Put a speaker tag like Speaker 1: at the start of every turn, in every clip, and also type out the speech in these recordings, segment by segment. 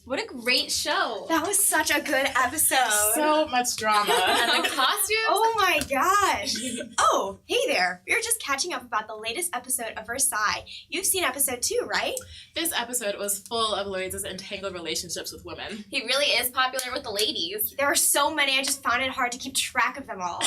Speaker 1: What a great show.
Speaker 2: That was such a good episode.
Speaker 3: So much drama.
Speaker 1: And the costumes.
Speaker 2: Oh my gosh. Oh, hey there. We were just catching up about the latest episode of Versailles. You've seen episode 2, right?
Speaker 3: This episode was full of Louise's entangled relationships with women.
Speaker 1: He really is popular with the ladies.
Speaker 2: There are so many, I just found it hard to keep track of them all.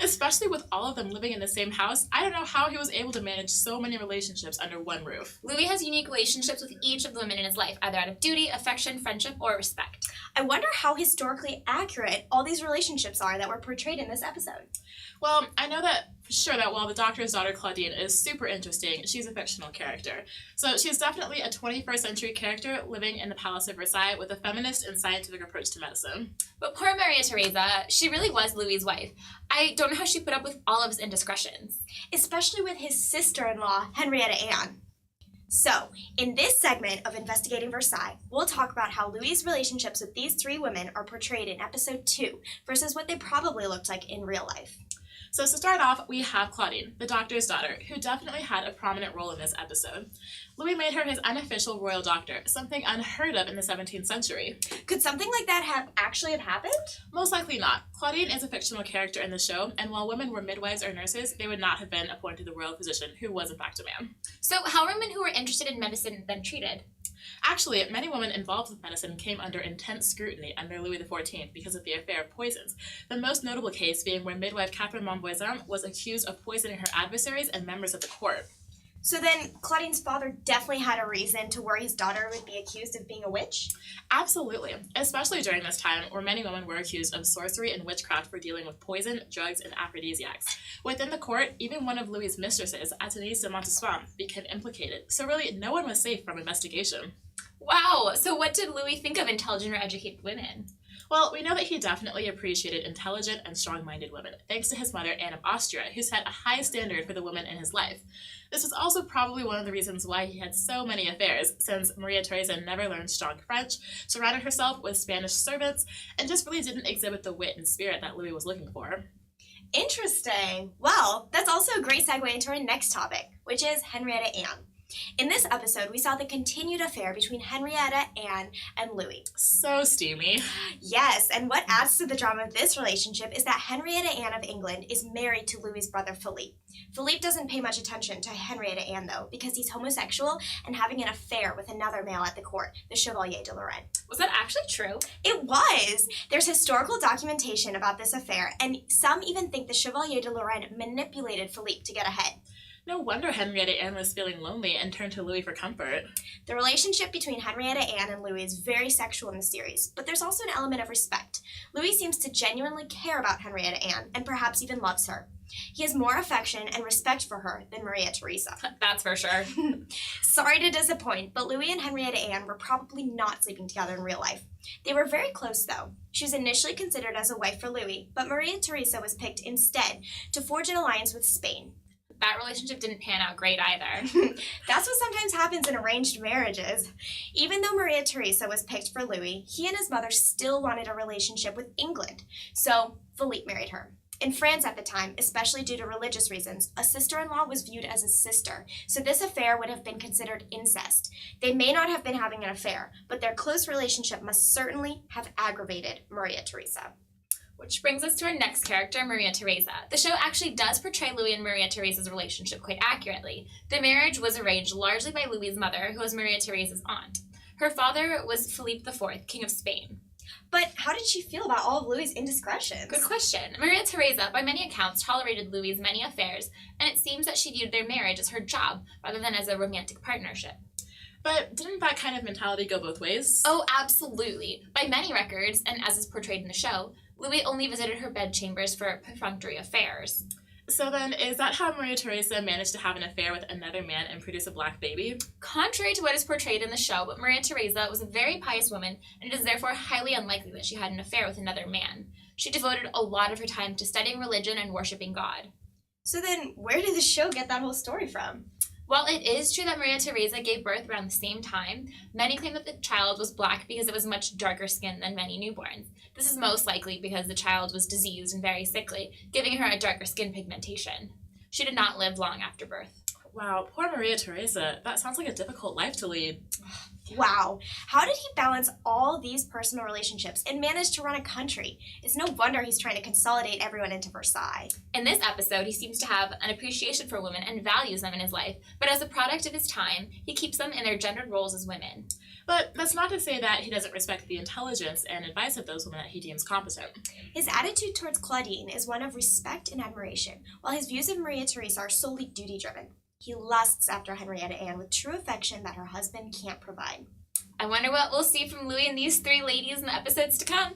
Speaker 3: Especially with all of them living in the same house, I don't know how he was able to manage so many relationships under one roof.
Speaker 1: Louis has unique relationships with each of the women in his life, either out of duty, affection, friendship, or respect.
Speaker 2: I wonder how historically accurate all these relationships are that were portrayed in this episode.
Speaker 3: Well, I know that for sure that while the doctor's daughter Claudine is super interesting, she's a fictional character. So she's definitely a 21st century character living in the Palace of Versailles with a feminist and scientific approach to medicine.
Speaker 1: But poor Maria Theresa, she really was Louis's wife. I don't know how she put up with all of his indiscretions.
Speaker 2: Especially with his sister-in-law, Henrietta Anne. So, in this segment of Investigating Versailles, we'll talk about how Louis's relationships with these 3 women are portrayed in episode 2 versus what they probably looked like in real life.
Speaker 3: So to start off, we have Claudine, the doctor's daughter, who definitely had a prominent role in this episode. Louis made her his unofficial royal doctor, something unheard of in the 17th century.
Speaker 2: Could something like that actually have happened?
Speaker 3: Most likely not. Claudine is a fictional character in the show, and while women were midwives or nurses, they would not have been appointed the royal physician, who was in fact a man.
Speaker 1: So how were women who were interested in medicine then treated?
Speaker 3: Actually, many women involved with medicine came under intense scrutiny under Louis XIV because of the affair of poisons, the most notable case being where midwife Catherine Montvoisin was accused of poisoning her adversaries and members of the court.
Speaker 2: So then, Claudine's father definitely had a reason to worry his daughter would be accused of being a witch?
Speaker 3: Absolutely, especially during this time where many women were accused of sorcery and witchcraft for dealing with poison, drugs, and aphrodisiacs. Within the court, even one of Louis's mistresses, Athénée de Montespan, became implicated, so really no one was safe from investigation.
Speaker 1: Wow, so what did Louis think of intelligent or educated women?
Speaker 3: Well, we know that he definitely appreciated intelligent and strong-minded women, thanks to his mother, Anne of Austria, who set a high standard for the women in his life. This was also probably one of the reasons why he had so many affairs, since Maria Theresa never learned strong French, surrounded herself with Spanish servants, and just really didn't exhibit the wit and spirit that Louis was looking for.
Speaker 2: Interesting. Well, that's also a great segue into our next topic, which is Henrietta Anne. In this episode, we saw the continued affair between Henrietta Anne and Louis.
Speaker 3: So steamy.
Speaker 2: Yes, and what adds to the drama of this relationship is that Henrietta Anne of England is married to Louis's brother Philippe. Philippe doesn't pay much attention to Henrietta Anne, though, because he's homosexual and having an affair with another male at the court, the Chevalier de Lorraine.
Speaker 1: Was that actually true?
Speaker 2: It was! There's historical documentation about this affair, and some even think the Chevalier de Lorraine manipulated Philippe to get ahead.
Speaker 3: No wonder Henrietta Anne was feeling lonely and turned to Louis for comfort.
Speaker 2: The relationship between Henrietta Anne and Louis is very sexual in the series, but there's also an element of respect. Louis seems to genuinely care about Henrietta Anne, and perhaps even loves her. He has more affection and respect for her than Maria Theresa.
Speaker 1: That's for sure.
Speaker 2: Sorry to disappoint, but Louis and Henrietta Anne were probably not sleeping together in real life. They were very close, though. She was initially considered as a wife for Louis, but Maria Theresa was picked instead to forge an alliance with Spain.
Speaker 1: That relationship didn't pan out great either.
Speaker 2: That's what sometimes happens in arranged marriages. Even though Maria Theresa was picked for Louis, he and his mother still wanted a relationship with England, so Philippe married her. In France at the time, especially due to religious reasons, a sister-in-law was viewed as a sister, so this affair would have been considered incest. They may not have been having an affair, but their close relationship must certainly have aggravated Maria Theresa.
Speaker 1: Which brings us to our next character, Maria Theresa. The show actually does portray Louis and Maria Theresa's relationship quite accurately. The marriage was arranged largely by Louis's mother, who was Maria Theresa's aunt. Her father was Philippe IV, King of Spain.
Speaker 2: But how did she feel about all of Louis's indiscretions?
Speaker 1: Good question. Maria Theresa, by many accounts, tolerated Louis's many affairs, and it seems that she viewed their marriage as her job rather than as a romantic partnership.
Speaker 3: But didn't that kind of mentality go both ways?
Speaker 1: Oh, absolutely. By many records, and as is portrayed in the show, Louis only visited her bedchambers for perfunctory affairs.
Speaker 3: So then, is that how Maria Theresa managed to have an affair with another man and produce a black baby?
Speaker 1: Contrary to what is portrayed in the show, but Maria Theresa was a very pious woman, and it is therefore highly unlikely that she had an affair with another man. She devoted a lot of her time to studying religion and worshiping God.
Speaker 2: So then, where did the show get that whole story from?
Speaker 1: While it is true that Maria Theresa gave birth around the same time, many claim that the child was black because it was much darker skinned than many newborns. This is most likely because the child was diseased and very sickly, giving her a darker skin pigmentation. She did not live long after birth.
Speaker 3: Wow, poor Maria Theresa. That sounds like a difficult life to lead.
Speaker 2: Wow, how did he balance all these personal relationships and manage to run a country? It's no wonder he's trying to consolidate everyone into Versailles.
Speaker 1: In this episode, he seems to have an appreciation for women and values them in his life, but as a product of his time, he keeps them in their gendered roles as women.
Speaker 3: But that's not to say that he doesn't respect the intelligence and advice of those women that he deems competent.
Speaker 2: His attitude towards Claudine is one of respect and admiration, while his views of Maria Theresa are solely duty-driven. He lusts after Henrietta Anne with true affection that her husband can't provide.
Speaker 1: I wonder what we'll see from Louis and these three ladies in the episodes to come.